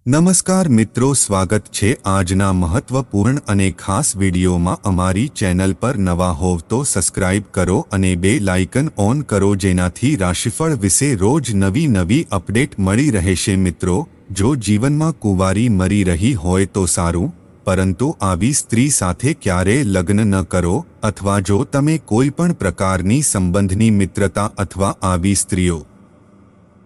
નમસ્કાર મિત્રો, સ્વાગત છે આજના મહત્વપૂર્ણ અને ખાસ વિડીયોમાં। અમારી ચેનલ પર નવા હોવ તો સબસ્ક્રાઇબ કરો અને બેલ આઇકન ઓન કરો, જેનાથી રાશિફળ વિશે રોજ નવી અપડેટ મળી રહેશે। મિત્રો, જો જીવનમાં કુંવારી મરી રહી હોય તો સારું, પરંતુ આવી સ્ત્રી સાથે ક્યારે લગ્ન ન કરો, અથવા જો તમે કોઈ પણ પ્રકારની સંબંધની મિત્રતા અથવા આવી સ્ત્રીઓ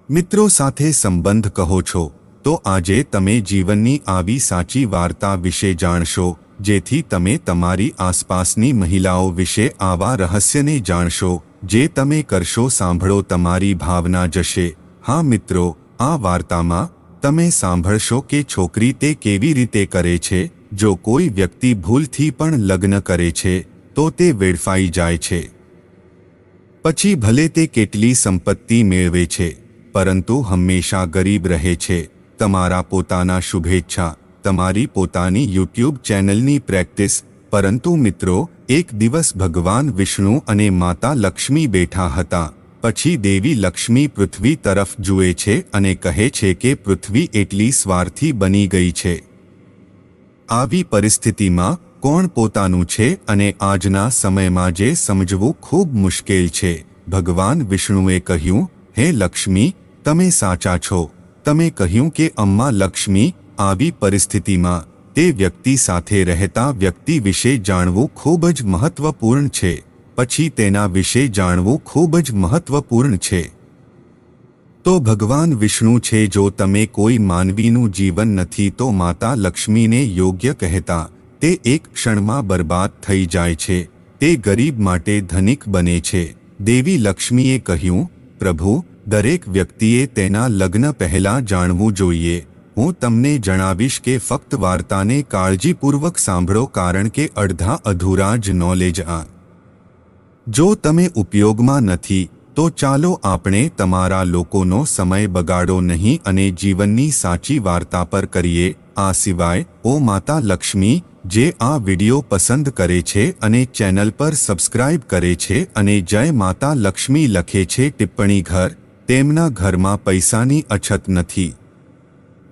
મિત્રો સાથે સંબંધ કહો છો, તો આજે તમે જીવનની આવી સાચી વાર્તા વિશે જાણશો, જેથી તમે તમારી આસપાસની મહિલાઓ વિશે આવા રહસ્યને જાણશો। જે તમે કરશો સાંભળો તમારી ભાવના જશે। હા મિત્રો, આ વાર્તામાં તમે સાંભળશો કે છોકરી તે કેવી રીતે કરે છે। જો કોઈ વ્યક્તિ ભૂલથી પણ લગ્ન કરે છે તો તે વેડફાઈ જાય છે, પછી ભલે તે કેટલી સંપત્તિ મેળવે છે, પરંતુ હંમેશા ગરીબ રહે છે। તમારા પોતાના શુભેચ્છા, તમારી પોતાની યુટ્યુબ ચેનલની પ્રેક્ટિસ। પરંતુ મિત્રો, એક દિવસ ભગવાન વિષ્ણુ અને માતા લક્ષ્મી બેઠા હતા। પછી દેવી લક્ષ્મી પૃથ્વી તરફ જુએ છે અને કહે છે કે પૃથ્વી એટલી સ્વાર્થી બની ગઈ છે। આવી પરિસ્થિતિમાં કોણ પોતાનું છે અને આજના સમયમાં જે સમજવું ખૂબ મુશ્કેલ છે। ભગવાન વિષ્ણુએ કહ્યું, હે લક્ષ્મી, તમે સાચા છો। તમે કહ્યું કે અમ્મા લક્ષ્મી, આવી પરિસ્થિતિમાં તે વ્યક્તિ સાથે રહેતા વ્યક્તિ વિશે જાણવું ખૂબ જ મહત્વપૂર્ણ છે। પછી તેના વિશે જાણવું ખૂબ જ મહત્વપૂર્ણ છે। તો ભગવાન વિષ્ણુ છે, જો તમે કોઈ માનવીનું જીવન નથી તો માતા લક્ષ્મીને યોગ્ય કહેતા, તે એક ક્ષણમાં બરબાદ થઈ જાય છે। તે ગરીબ માટે ધનિક બને છે। દેવી લક્ષ્મીએ કહ્યું, પ્રભુ, દરેક વ્યક્તિએ તેના લગ્ન પહેલા જાણવું જોઈએ। હું તમને જણાવીશ કે ફક્ત વાર્તાને કાળજીપૂર્વક સાંભળો, કારણ કે અડધા અધૂરા જ નોલેજ આ જો તમે ઉપયોગમાં નથી તો ચાલો આપણે તમારા લોકોનો સમય બગાડો નહીં અને જીવનની સાચી વાર્તા પર કરીએ। આ સિવાય ઓ માતા લક્ષ્મી, જે આ વિડિયો પસંદ કરે છે અને ચેનલ પર સબસ્ક્રાઇબ કરે છે અને જય માતા લક્ષ્મી લખે છે ટિપ્પણી ઘર, તેમના ઘરમાં પૈસાની અછત નથી।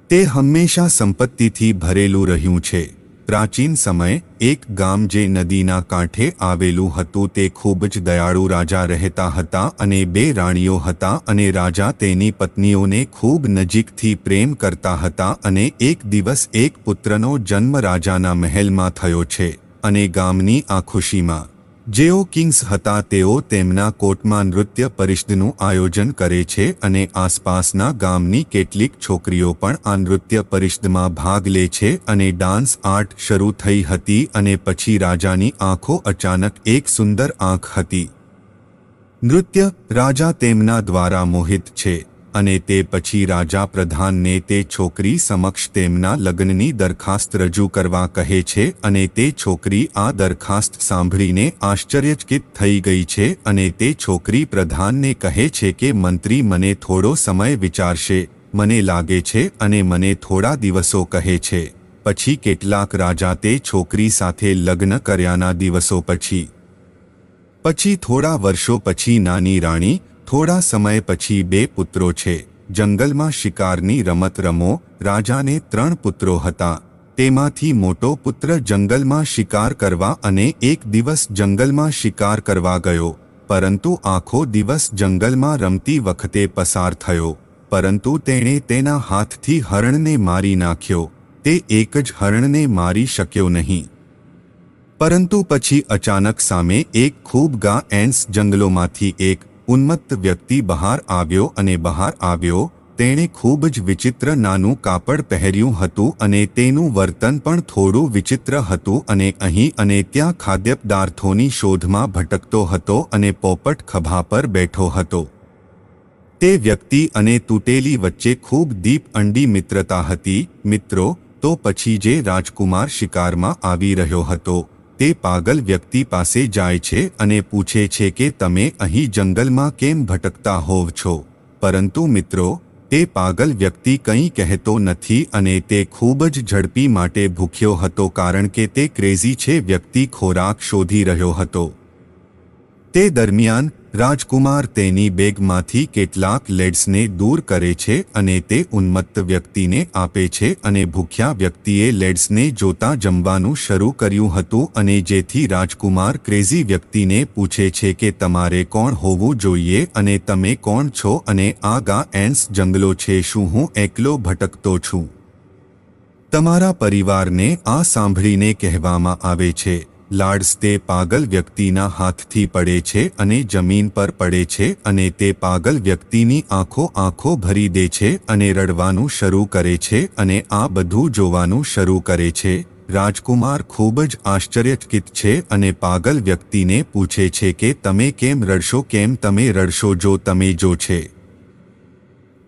તે હંમેશા સંપત્તિથી ભરેલું રહ્યું છે। પ્રાચીન સમય એક ગામ જે નદીના કાંઠે આવેલું હતું, તે ખૂબ જ દયાળુ રાજા રહેતા હતા અને બે રાણીઓ હતા અને રાજા તેની પત્નીઓને ખૂબ નજીકથી પ્રેમ કરતા હતા। અને એક દિવસ એક પુત્રનો જન્મ રાજાના મહેલમાં થયો છે અને ગામની આ ખુશીમાં જેઓ કિંગ્સ હતા તેઓ તેમના કોર્ટમાં નૃત્ય પરિષદનું આયોજન કરે છે અને આસપાસના ગામની કેટલીક છોકરીઓ પણ આ નૃત્ય પરિષદમાં ભાગ લે છે અને ડાન્સ આર્ટ શરૂ થઈ હતી અને પછી રાજાની આંખો અચાનક એક સુંદર આંખ હતી। નૃત્ય રાજા તેમના દ્વારા મોહિત છે અને તે પછી રાજા પ્રધાનને તે છોકરી સમક્ષ તેમના લગ્નની દરખાસ્ત રજૂ કરવા કહે છે અને તે છોકરી આ દરખાસ્ત સાંભળીને આશ્ચર્યચકિત થઈ ગઈ છે અને તે છોકરી પ્રધાનને કહે છે કે મંત્રી મને થોડો સમય વિચારશે, મને લાગે છે, અને મને થોડા દિવસો કહે છે। પછી કેટલાક રાજા તે છોકરી સાથે લગ્ન કર્યાના દિવસો પછી થોડા વર્ષો પછી નાની રાણી, થોડા સમય પછી બે પુત્રો છે। જંગલમાં શિકારની રમત રમો। રાજાને 3 પુત્રો હતા। તેમાંથી મોટો પુત્ર જંગલમાં શિકાર કરવા અને એક દિવસ જંગલમાં શિકાર કરવા ગયો, પરંતુ આખો દિવસ જંગલમાં રમતી વખતે પસાર થયો, પરંતુ તેણે તેના હાથથી હરણને મારી નાખ્યો। તે એક જ હરણને મારી શક્યો નહીં, પરંતુ પછી અચાનક સામે એક ખૂબ એન્સ જંગલોમાંથી એક ઉન્મત્ત વ્યક્તિ બહાર આવ્યો। તેણે ખૂબ જ વિચિત્ર નાનું કાપડ પહેર્યું હતું અને તેનું વર્તન પણ થોડું વિચિત્ર હતું અને અહીં અને ત્યાં ખાદ્યપદાર્થોની શોધમાં ભટકતો હતો અને પોપટ ખભા પર બેઠો હતો। તે વ્યક્તિ અને તૂટેલી વચ્ચે ખૂબ દીપ અંડી મિત્રતા હતી। મિત્રો, તો પછી જે રાજકુમાર શિકારમાં આવી રહ્યો હતો તે પાગલ વ્યક્તિ પાસે જાય છે અને પૂછે છે કે તમે અહીં જંગલમાં કેમ ભટકતા હોવ છો? પરંતુ મિત્રો, તે પાગલ વ્યક્તિ કંઈ કહેતો નથી અને તે ખૂબ જ ઝડપી માટે ભૂખ્યો હતો, કારણ કે તે ક્રેઝી છે વ્યક્તિ ખોરાક શોધી રહ્યો હતો। તે દરમિયાન રાજકુમાર તેની બેગમાંથી કેટલાક લેડ્સને દૂર કરે છે અને તે ઉન્મત્ત વ્યક્તિને આપે છે અને ભૂખ્યા વ્યક્તિએ લેડ્સને જોતા જમવાનું શરૂ કર્યું હતું અને જેથી રાજકુમાર ક્રેઝી વ્યક્તિને પૂછે છે કે તમારે કોણ હોવું જોઈએ અને તમે કોણ છો અને આ ગા એન્સ જંગલો છે, શું હું એકલો ભટકતો છું? તમારા પરિવારને આ સાંભળીને કહેવામાં આવે છે. લાર્ડ્સ તે પાગલ વ્યક્તિના હાથથી પડે છે અને જમીન પર પડે છે અને તે પાગલ વ્યક્તિની આંખો ભરી દે છે અને રડવાનું શરૂ કરે છે અને આ બધું જોવાનું શરૂ કરે છે. રાજકુમાર ખૂબ જ આશ્ચર્યચકિત છે અને પાગલ વ્યક્તિને પૂછે છે કે તમે કેમ રડશો? કેમ તમે રડશો જો તમે જો છે?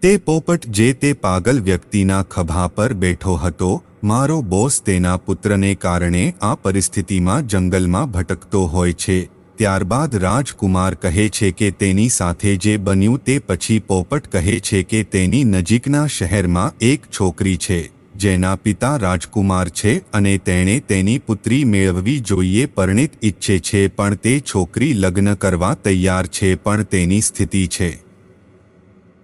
તે પોપટ જે તે પાગલ વ્યક્તિના ખભા પર બેઠો હતો, મારો બોસ તેના પુત્રને કારણે આ પરિસ્થિતિમાં જંગલમાં ભટકતો હોય છે. ત્યારબાદ રાજકુમાર કહે છે કે તેની સાથે જે બન્યું તે પછી પોપટ કહે છે કે તેની નજીકના શહેરમાં એક છોકરી છે જેના પિતા રાજકુમાર છે અને તેણે તેની પુત્રી મેળવવી જોઈએ, પરણિત ઈચ્છે છે, પણ તે છોકરી લગ્ન કરવા તૈયાર છે, પણ તેની સ્થિતિ છે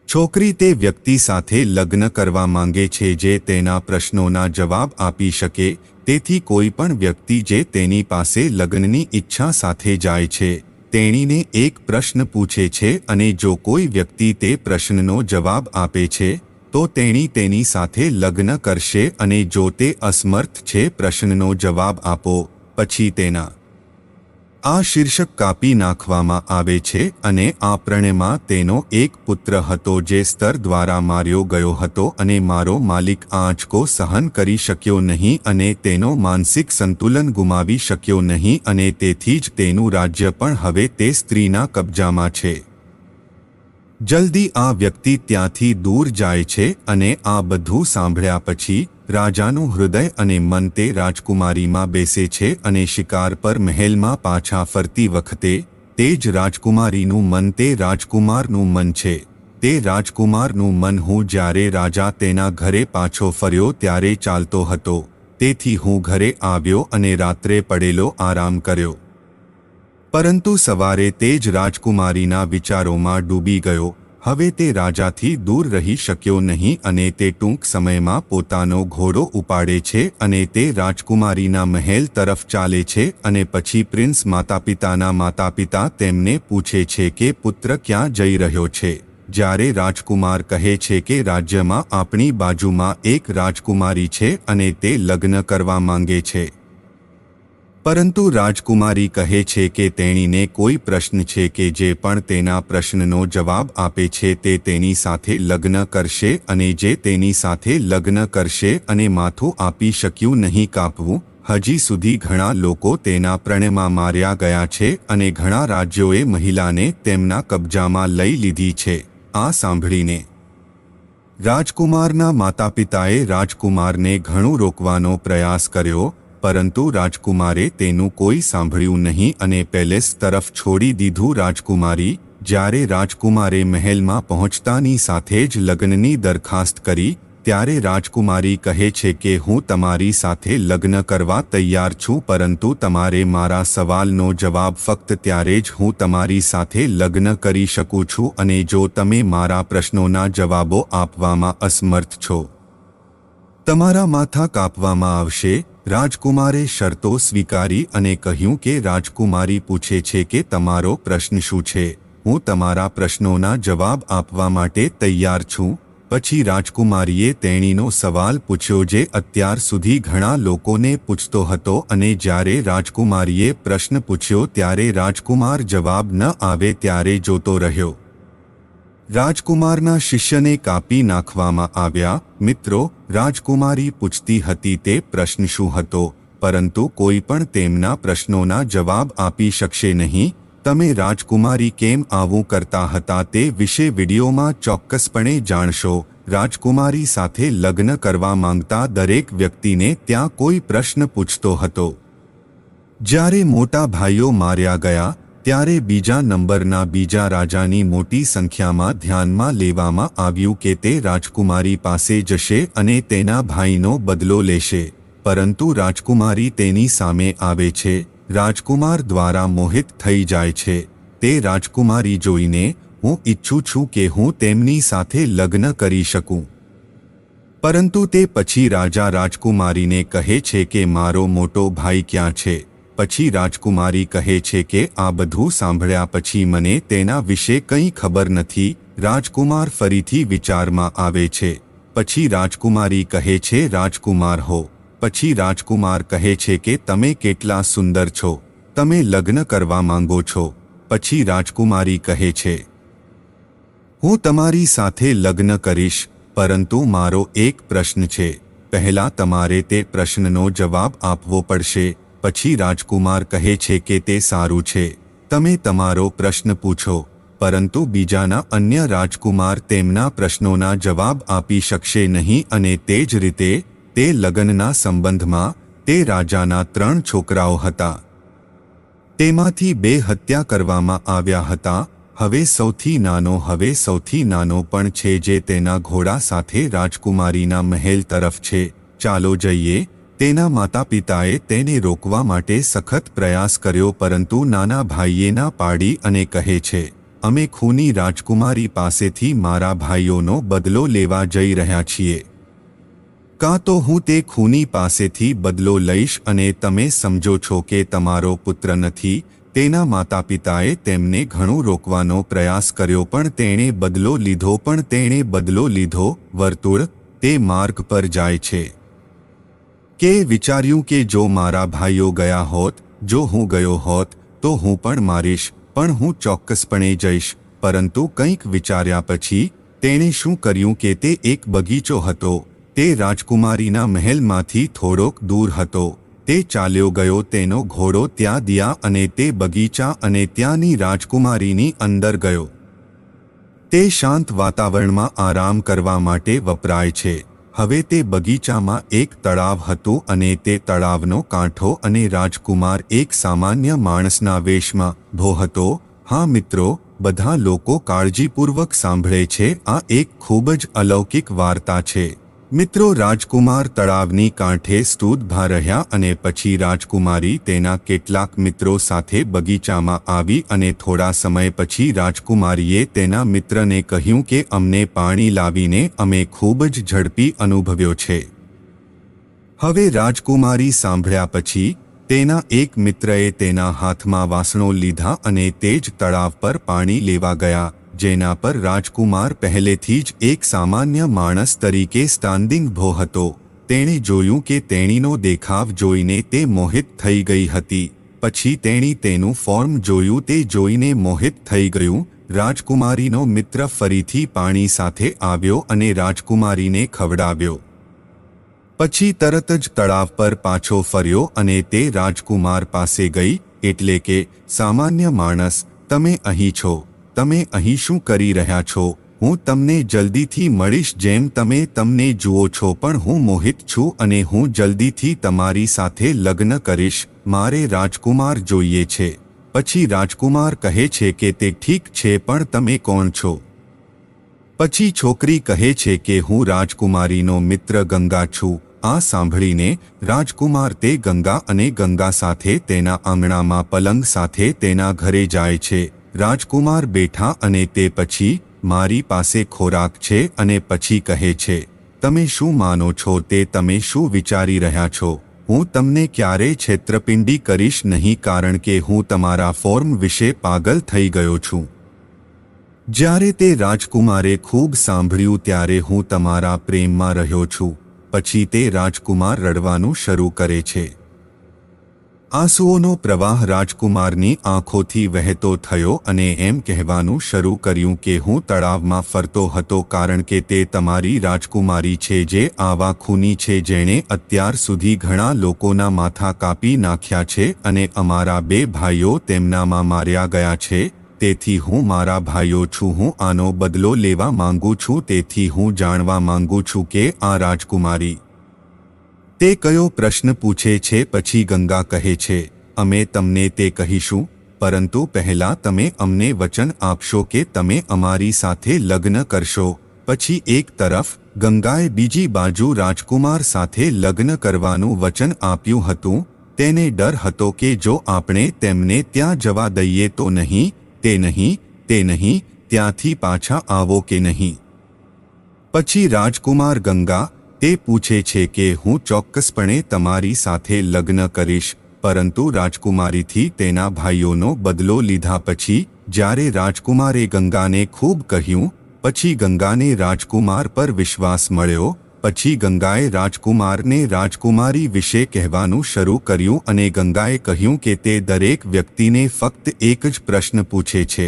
છોકરી તે વ્યક્તિ સાથે લગ્ન કરવા માંગે છે જે તેના પ્રશ્નોના જવાબ આપી શકે. તેથી કોઈ પણ વ્યક્તિ જે તેની પાસે લગ્નની ઈચ્છા સાથે જાય છે તેણીને એક પ્રશ્ન પૂછે છે અને જો કોઈ વ્યક્તિ તે પ્રશ્નનો જવાબ આપે છે તો તેણી તેની સાથે લગ્ન કરશે અને જો તે અસમર્થ છે પ્રશ્નનો જવાબ આપો પછી તેના આ શીર્ષક કાપી નાખવામાં આવે છે અને આ પ્રણયમાં તેનો એક પુત્ર હતો જે સ્તર દ્વારા માર્યો ગયો હતો અને મારો માલિક આંચકો સહન કરી શક્યો નહીં અને તેનો માનસિક સંતુલન ગુમાવી શક્યો નહીં અને તેથી જ તેનું રાજ્ય પણ હવે તે સ્ત્રીના કબજામાં છે. જલ્દી આ વ્યક્તિ ત્યાંથી દૂર જાય છે અને આ બધું સાંભળ્યા પછી રાજાનું હૃદય અને મન તે રાજકુમારીમાં બેસે છે અને શિકાર પર મહેલમાં પાછા ફરતી વખતે તે જ રાજકુમારીનું મન તે રાજકુમારનું મન છે. તે રાજકુમારનું મન હું જ્યારે રાજા તેના ઘરે પાછો ફર્યો ત્યારે ચાલતો હતો, તેથી હું ઘરે આવ્યો અને રાત્રે પડેલો આરામ કર્યો. પરંતુ સવારે તે જ રાજકુમારીના વિચારોમાં ડૂબી ગયો. હવે તે રાજાથી દૂર રહી શક્યો નહીં અને તે ટૂંક સમયમાં પોતાનો ઘોડો ઉપાડે છે અને તે રાજકુમારીના મહેલ તરફ ચાલે છે અને પછી પ્રિન્સ માતાપિતા તેમને પૂછે છે કે પુત્ર ક્યાં જઈ રહ્યો છે? જ્યારે રાજકુમાર કહે છે કે રાજ્યમાં આપણી બાજુમાં એક રાજકુમારી છે અને તે લગ્ન કરવા માંગે છે. પરંતુ રાજકુમારી કહે છે કે તેણીને કોઈ પ્રશ્ન છે કે જે પણ તેના પ્રશ્નનો જવાબ આપે છે તે તેની સાથે લગ્ન કરશે અને જે તેની સાથે લગ્ન કરશે અને માથું આપી શક્યું નહીં કાપવું. હજી સુધી ઘણા લોકો તેના પ્રણયમાં માર્યા ગયા છે અને ઘણા રાજ્યોએ મહિલાને તેમના કબજામાં લઈ લીધી છે. આ સાંભળીને રાજકુમારના માતાપિતાએ રાજકુમારને ઘણું રોકવાનો પ્રયાસ કર્યો, પરંતુ રાજકુમારે તેનું કોઈ સાંભળ્યું નહીં અને પેલેસ તરફ છોડી દીધું. રાજકુમારી જ્યારે રાજકુમારે મહેલમાં પહોંચતાની સાથે જ લગ્નની દરખાસ્ત કરી ત્યારે રાજકુમારી કહે છે કે હું તમારી સાથે લગ્ન કરવા તૈયાર છું, પરંતુ તમારે મારા સવાલનો જવાબ ફક્ત ત્યારે જ હું તમારી સાથે લગ્ન કરી શકું છું અને જો તમે મારા પ્રશ્નોના જવાબો આપવામાં અસમર્થ છો તમારા માથા કાપવામાં આવશે. રાજકુમારે શરતો સ્વીકારી અને કહ્યું કે રાજકુમારી પૂછે છે કે તમારો પ્રશ્ન શું છે? હું તમારા પ્રશ્નોના જવાબ આપવા માટે તૈયાર છું. પછી રાજકુમારીએ તેણીનો સવાલ પૂછ્યો જે અત્યાર સુધી ઘણા લોકોને પૂછતો હતો અને જ્યારે રાજકુમારીએ પ્રશ્ન પૂછ્યો ત્યારે રાજકુમાર જવાબ ન આવે ત્યારે જોતો રહ્યો. રાજકુમારના શિષ્યને કાપી નાખવામાં આવ્યા. મિત્રો, રાજકુમારી પૂછતી હતી તે પ્રશ્ન શું હતો, પરંતુ કોઈ પણ તેમના પ્રશ્નોના જવાબ આપી શકશે નહીં. તમે રાજકુમારી કેમ આવું કરતા હતા તે વિશે વિડીયોમાં ચોક્કસપણે જાણશો. રાજકુમારી સાથે લગ્ન કરવા માંગતા દરેક વ્યક્તિને ત્યાં કોઈ પ્રશ્ન પૂછતો હતો. જ્યારે મોટા ભાઈઓ માર્યા ગયા ત્યારે બીજા નંબરના બીજા રાજાની મોટી સંખ્યામાં ધ્યાનમાં લેવામાં આવ્યું કે તે રાજકુમારી પાસે જશે અને તેના ભાઈનો બદલો લેશે. પરંતુ રાજકુમારી તેની સામે આવે છે. રાજકુમાર દ્વારા મોહિત થઈ જાય છે. તે રાજકુમારી જોઈને હું ઈચ્છું છું કે હું તેમની સાથે લગ્ન કરી શકું. પરંતુ તે પછી રાજા રાજકુમારીને કહે છે કે મારો મોટો ભાઈ ક્યાં છે. પછી રાજકુમારી કહે છે કે આ બધું સાંભળ્યા પછી મને તેના વિશે કંઈ ખબર નથી. રાજકુમાર ફરીથી વિચારમાં આવે છે. પછી રાજકુમારી કહે છે રાજકુમાર હો. પછી રાજકુમાર કહે છે કે તમે કેટલા સુંદર છો, તમે લગ્ન કરવા માંગો છો. પછી રાજકુમારી કહે છે હું તમારી સાથે લગ્ન કરીશ, પરંતુ મારો એક પ્રશ્ન છે. પહેલા તમારે તે પ્રશ્નનો જવાબ આપવો પડશે. પછી રાજકુમાર કહે છે કે તે સારું છે, તમે તમારો પ્રશ્ન પૂછો. પરંતુ બીજાના અન્ય રાજકુમાર તેમના પ્રશ્નોના જવાબ આપી શકશે નહીં અને તે જ રીતે તે લગ્નના સંબંધમાં તે રાજાના 3 છોકરાઓ હતા. તેમાંથી 2 હત્યા કરવામાં આવ્યા હતા. હવે સૌથી નાનો પણ છે જે તેના ઘોડા સાથે રાજકુમારીના મહેલ તરફ છે. ચાલો જઈએ. તેના માતા પિતાએ તેને રોકવા માટે સખત પ્રયાસ કર્યો, પરંતુ નાના ભાઈએ ના પાડી અને કહે છે અમે ખૂની રાજકુમારી પાસેથી મારા ભાઈઓનો બદલો લેવા જઈ રહ્યા છીએ. કાં તો હું તે ખૂની પાસેથી બદલો લઈશ અને તમે સમજો છો કે તમારો પુત્ર નથી. તેના માતા પિતાએ તેમને ઘણું રોકવાનો પ્રયાસ કર્યો, પણ તેણે બદલો લીધો. વર્તુળ તે માર્ગ પર જાય છે કે વિચાર્યું કે જો મારા ભાઈઓ ગયા હોત, જો હું ગયો હોત તો હું પણ મારીશ, પણ હું ચોક્કસપણે જઈશ. પરંતુ કંઈક વિચાર્યા પછી તેણે શું કર્યું કે તે એક બગીચો હતો. તે રાજકુમારીના મહેલમાંથી થોડોક દૂર હતો. તે ચાલ્યો ગયો. તેનો ઘોડો ત્યાં દિયા અને તે બગીચા અને ત્યાંની રાજકુમારીની અંદર ગયો. તે શાંત વાતાવરણમાં આરામ કરવા માટે વપરાય છે. હવે તે બગીચામાં એક તળાવ હતું અને તે તળાવનો કાંઠો અને રાજકુમાર એક સામાન્ય માણસના વેશમાં ઊભો હતો. હા મિત્રો, બધા લોકો કાળજીપૂર્વક સાંભળે છે. આ એક ખૂબ જ અલૌકિક વાર્તા છે. મિત્રો, રાજકુમાર તળાવની કાંઠે સ્તૂતભા રહ્યા અને પછી રાજકુમારી તેના કેટલાક મિત્રો સાથે બગીચામાં આવી અને થોડા સમય પછી રાજકુમારીએ તેના મિત્રને કહ્યું કે અમને પાણી લાવીને અમે ખૂબ જ ઝડપી અનુભવ્યો છે. હવે રાજકુમારી સાંભળ્યા પછી તેના એક મિત્રએ તેના હાથમાં વાસણો લીધા અને તે જ તળાવ પર પાણી લેવા ગયા, જેના પર રાજકુમાર પહેલેથી જ એક સામાન્ય માણસ તરીકે સ્ટાન્ડિંગ ઊભો હતો. તેણે જોયું કે તેણીનો દેખાવ જોઈને તે મોહિત થઈ ગઈ હતી. પછી તેણી તેનું ફોર્મ જોયું. તે જોઈને મોહિત થઈ ગયું. રાજકુમારીનો મિત્ર ફરીથી પાણી સાથે આવ્યો અને રાજકુમારીને ખવડાવ્યો. પછી તરત જ તળાવ પર પાછો ફર્યો અને તે રાજકુમાર પાસે ગઈ. એટલે કે સામાન્ય માણસ, તમે અહીં છો. તમે અહીં શું કરી રહ્યા છો? હું તમને જલ્દીથી મળીશ. જેમ તમે તમને જુઓ છો, પણ હું મોહિત છું અને હું જલ્દીથી તમારી સાથે લગ્ન કરીશ. મારે રાજકુમાર જોઈએ છે. પછી રાજકુમાર કહે છે કે તે ઠીક છે, પણ તમે કોણ છો? પછી છોકરી કહે છે કે હું રાજકુમારીનો મિત્ર ગંગા છું. આ સાંભળીને રાજકુમાર તે ગંગા અને ગંગા સાથે તેના આંગણામાં પલંગ સાથે તેના ઘરે જાય છે. રાજકુમાર બેઠા અને તે પછી મારી પાસે ખોરાક છે અને પછી કહે છે તમે શું માનો છો તે તમે શું વિચારી રહ્યા છો? હું તમને ક્યારેય છેતરપિંડી કરીશ નહીં, કારણ કે હું તમારા ફોર્મ વિશે પાગલ થઈ ગયો છું. જ્યારે તે રાજકુમારે ખૂબ સાંભળ્યું ત્યારે હું તમારા પ્રેમમાં રહ્યો છું. પછી તે રાજકુમાર રડવાનું શરૂ કરે છે. આંસુઓનો પ્રવાહ રાજકુમારની આંખોથી વહેતો થયો અને એમ કહેવાનું શરૂ કર્યું કે હું તળાવમાં ફરતો હતો કારણ કે તે તમારી રાજકુમારી છે જે આવા ખૂની છે જેણે અત્યાર સુધી ઘણા લોકોના માથા કાપી નાખ્યા છે અને અમારા 2 ભાઈઓ તેમનામાં માર્યા ગયા છે. તેથી હું મારા ભાઈઓ છું. હું આનો બદલો લેવા માંગુ છું. તેથી હું જાણવા માંગુ છું કે આ રાજકુમારી તે કયો પ્રશ્ન પૂછે છે. પછી ગંગા કહે છે અમે તમને તે કહીશું, પરંતુ પહેલા તમે અમને વચન આપશો કે તમે અમારી સાથે લગ્ન કરશો. પછી એક તરફ ગંગાએ બીજી બાજુ રાજકુમાર સાથે લગ્ન કરવાનું વચન આપ્યું હતું. તેને ડર હતો કે જો આપણે તેમને ત્યાં જવા દઈએ તો નહીં, તે નહીં, ત્યાંથી પાછા આવો કે નહીં. પછી રાજકુમાર ગંગા તે પૂછે છે કે હું ચોક્કસપણે તમારી સાથે લગ્ન કરીશ, પરંતુ રાજકુમારીથી તેના ભાઈઓનો બદલો લીધા પછી જ્યારે રાજકુમારે ગંગાને ખૂબ કહ્યું, પછી ગંગાને રાજકુમાર પર વિશ્વાસ મળ્યો. પછી ગંગાએ રાજકુમારને રાજકુમારી વિશે કહેવાનું શરૂ કર્યું અને ગંગાએ કહ્યું કે તે દરેક વ્યક્તિને ફક્ત એક જ પ્રશ્ન પૂછે છે,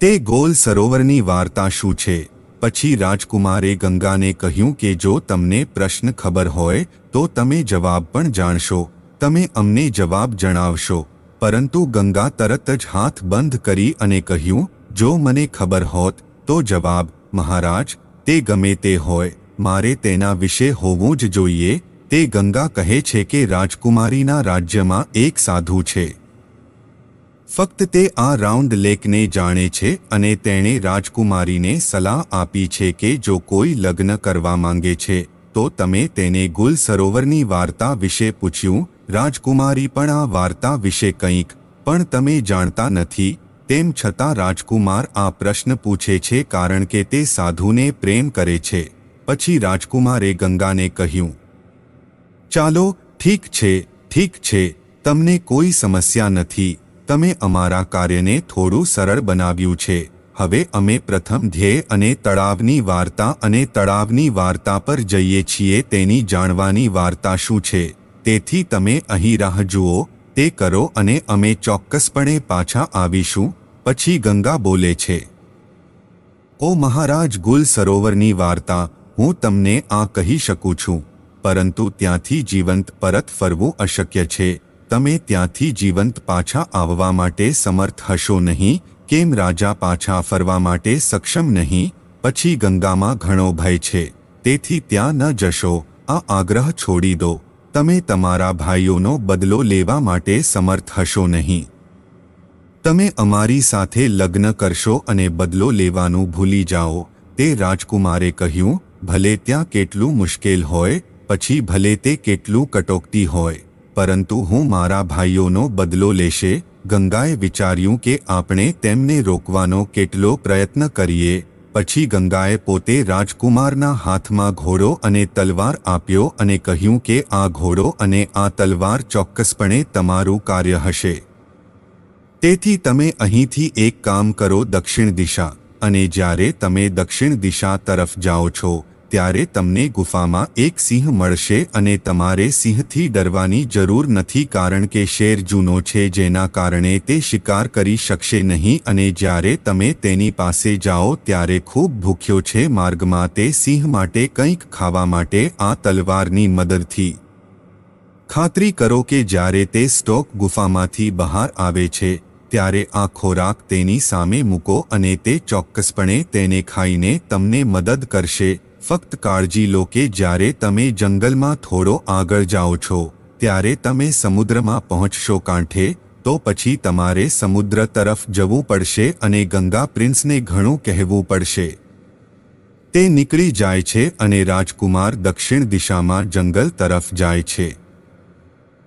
તે ગોલ સરોવરની વાર્તા શું છે? પછી રાજકુમારે ગંગાને કહ્યું કે જો તમને પ્રશ્ન ખબર હોય તો તમે જવાબ પણ જાણશો, તમે અમને જવાબ જણાવશો. પરંતુ ગંગા તરત જ હાથ બંધ કરી અને કહ્યું, જો મને ખબર હોત તો જવાબ, મહારાજ, તે ગમે તે હોય, મારે તેના વિશે હોવું જ જોઈએ. તે ગંગા કહે છે કે રાજકુમારીના રાજ્યમાં એક સાધુ છે. ફક્ત તે આ રાઉન્ડ લેકને જાણે છે અને તેણે રાજકુમારીને સલાહ આપી છે કે જો કોઈ લગ્ન કરવા માંગે છે તો તમે તેને ગુલ સરોવરની વાર્તા વિશે પૂછ્યું. રાજકુમારી પણ આ વાર્તા વિશે કંઈક પણ તમે જાણતા નથી. તેમ છતાં રાજકુમાર આ પ્રશ્ન પૂછે છે કારણ કે તે સાધુને પ્રેમ કરે છે. પછી રાજકુમારે ગંગાને કહ્યું, ચાલો, ઠીક છે, તમને કોઈ સમસ્યા નથી. તમે અમારા કાર્યને થોડું સરળ બનાવ્યું છે. હવે અમે પ્રથમ ધ્યેય અને તળાવની વાર્તા પર જઈએ છીએ. તેની જાણવાની વાર્તા શું છે? તેથી તમે અહીં રાહ જુઓ, તે કરો અને અમે ચોક્કસપણે પાછા આવીશું. પછી ગંગા બોલે છે, ઓ મહારાજ, ગુલ સરોવરની વાર્તા હું તમને આ કહી શકું છું, પરંતુ ત્યાંથી જીવંત પરત ફરવું અશક્ય છે. તમે ત્યાંથી જીવંત પાછા આવવા માટે સમર્થ હશો નહીં. કેમ? રાજા પાછા ફરવા માટે સક્ષમ નહીં. પછી ગંગામાં ઘણો ભય છે, તેથી ત્યાં ન જશો. આ આગ્રહ છોડી દો. તમે તમારા ભાઈઓનો બદલો લેવા માટે સમર્થ હશો નહીં. તમે અમારી સાથે લગ્ન કરશો અને બદલો લેવાનું ભૂલી જાઓ. તે રાજકુમારે કહ્યું, ભલે ત્યાં કેટલું મુશ્કેલ હોય, પછી ભલે તે કેટલું કટોકટી હોય, પરંતુ હું મારા ભાઈઓનો બદલો લેશે. ગંગાએ વિચાર્યું કે આપણે તેમને રોકવાનો કેટલો પ્રયત્ન કરીએ. પછી ગંગાએ પોતે રાજકુમારના હાથમાં ઘોડો અને તલવાર આપ્યો અને કહ્યું કે આ ઘોડો અને આ તલવાર ચોક્કસપણે તમારું કાર્ય હશે. તેથી તમે અહીંથી એક કામ કરો, દક્ષિણ દિશા, અને જ્યારે તમે દક્ષિણ દિશા તરફ જાઓ છો ત્યારે તમને ગુફામાં એક સિંહ મળશે અને તમારે સિંહથી ડરવાની જરૂર નથી કારણ કે શેર જૂનો છે જેના કારણે તે શિકાર કરી શકશે નહીં અને જ્યારે તમે તેની પાસે જાઓ ત્યારે ખૂબ ભૂખ્યો છે. માર્ગમાં તે સિંહ માટે કંઈક ખાવા માટે આ તલવારની મદદથી ખાતરી કરો કે જ્યારે તે સ્ટોક ગુફામાંથી બહાર આવે છે ત્યારે આ ખોરાક તેની સામે મૂકો અને તે ચોક્કસપણે તેને ખાઈને તમને મદદ કરશે. ફક્ત કાળજી લો કે જ્યારે તમે જંગલમાં થોડો આગળ જાઓ છો ત્યારે તમે સમુદ્રમાં પહોંચશો કાંઠે, તો પછી તમારે સમુદ્ર તરફ જવું પડશે અને ગંગા પ્રિન્સને ઘણું કહેવું પડશે. તે નીકળી જાય છે અને રાજકુમાર દક્ષિણ દિશામાં જંગલ તરફ જાય છે.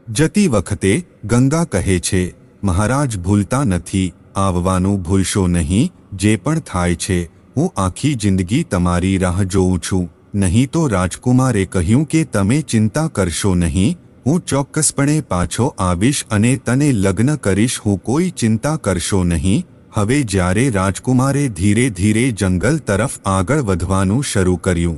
જતી વખતે ગંગા કહે છે, મહારાજ, ભૂલતા નથી, આવવાનું ભૂલશો નહીં. જે પણ થાય છે હું આખી જિંદગી તમારી રાહ જોઉં છું. નહીં તો રાજકુમારે કહ્યું કે તમે ચિંતા કરશો નહીં, હું ચોક્કસપણે પાછો આવીશ અને તને લગ્ન કરીશ. હું કોઈ ચિંતા કરશો નહીં. હવે જ્યારે રાજકુમારે ધીરે ધીરે જંગલ તરફ આગળ વધવાનું શરૂ કર્યું,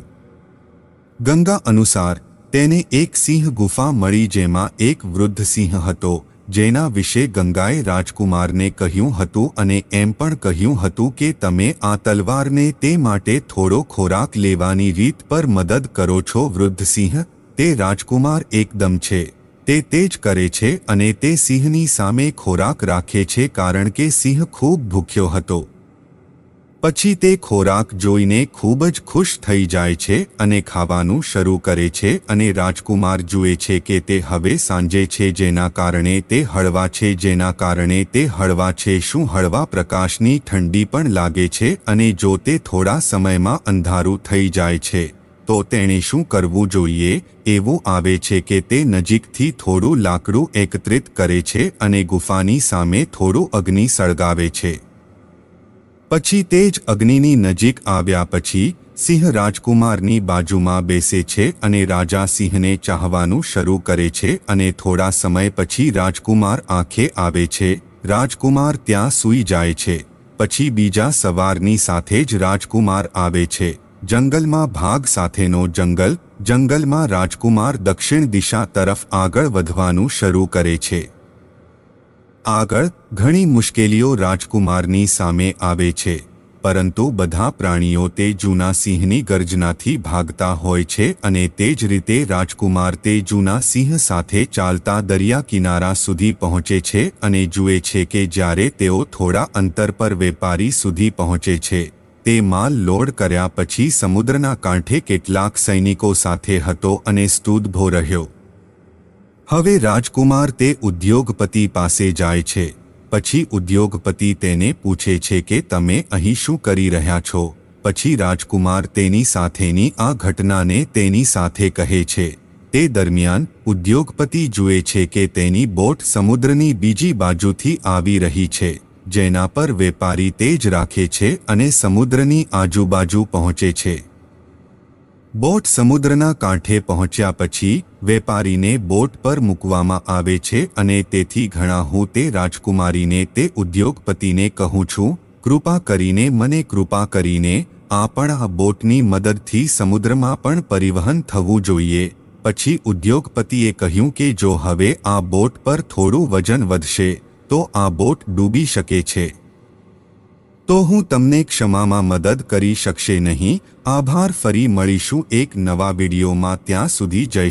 ગંગા અનુસાર તેને એક સિંહ ગુફા મળી જેમાં એક વૃદ્ધ સિંહ હતો જેના વિશે ગંગાએ રાજકુમારને કહ્યું હતું અને એમ પણ કહ્યું હતું કે તમે આ તલવારને તે માટે થોડો ખોરાક લેવાની રીત પર મદદ કરો છો. વૃદ્ધ સિંહ, તે રાજકુમાર એકદમ છે, તે જ કરે છે અને તે સિંહની સામે ખોરાક રાખે છે કારણ કે સિંહ ખૂબ ભૂખ્યો હતો. પછી તે ખોરાક જોઈને ખૂબ જ ખુશ થઈ જાય છે અને ખાવાનું શરૂ કરે છે અને રાજકુમાર જુએ છે કે તે હવે સાંજે છે જેના કારણે તે હળવા છે. શું હળવા પ્રકાશની ઠંડી પણ લાગે છે અને જો તે થોડા સમયમાં અંધારું થઈ જાય છે તો તેણે શું કરવું જોઈએ? એવું આવે છે કે તે નજીકથી થોડું લાકડું એકત્રિત કરે છે અને ગુફાની સામે થોડું અગ્નિ સળગાવે છે. પછી તે જ અગ્નિની નજીક આવ્યા પછી સિંહ રાજકુમારની બાજુમાં બેસે છે અને રાજા સિંહને ચાહવાનું શરૂ કરે છે અને થોડા સમય પછી રાજકુમાર આંખે આવે છે. રાજકુમાર ત્યાં સૂઈ જાય છે. પછી બીજા સવારની સાથે જ રાજકુમાર આવે છે. જંગલમાં ભાગ સાથેનો જંગલમાં રાજકુમાર દક્ષિણ દિશા તરફ આગળ વધવાનું શરૂ કરે છે. આગળ ઘણી મુશ્કેલીઓ રાજકુમારની સામે આવે છે, પરંતુ બધા પ્રાણીઓ તે જૂના સિંહની ગર્જનાથી ભાગતા હોય છે અને તે જ રીતે રાજકુમાર તે જૂના સિંહ સાથે ચાલતા દરિયા કિનારા સુધી પહોંચે છે અને જુએ છે કે જ્યારે તેઓ થોડા અંતર પર વેપારી સુધી પહોંચે છે, તે માલ લોડ કર્યા પછી સમુદ્રના કાંઠે કેટલાક સૈનિકો સાથે હતો અને સ્તુતભો રહ્યો. હવે રાજકુમાર તે ઉદ્યોગપતિ પાસે જાય છે. પછી ઉદ્યોગપતિ તેને પૂછે છે કે તમે અહીં શું કરી રહ્યા છો? પછી રાજકુમાર તેની સાથેની આ ઘટનાને તેની સાથે કહે છે. તે દરમિયાન ઉદ્યોગપતિ જુએ છે કે તેની બોટ સમુદ્રની બીજી બાજુથી આવી રહી છે, જેના પર વેપારી તેજ રાખે છે અને સમુદ્રની આજુબાજુ પહોંચે છે. બોટ સમુદ્રના કાંઠે પહોંચ્યા પછી વેપારીને બોટ પર મૂકવામાં આવે છે અને તેથી ઘણા હું તે રાજકુમારીને તે ઉદ્યોગપતિને કહું છું, કૃપા કરીને આ બોટની મદદથી સમુદ્રમાં પણ પરિવહન થવું જોઈએ. પછી ઉદ્યોગપતિએ કહ્યું કે જો હવે આ બોટ પર થોડું વજન વધશે તો આ બોટ ડૂબી શકે છે. તો હું તમને ક્ષમામાં મદદ કરી શકશે નહીં. આભાર. ફરી મળીશું એક નવા વિડીયોમાં. ત્યાં સુધી જય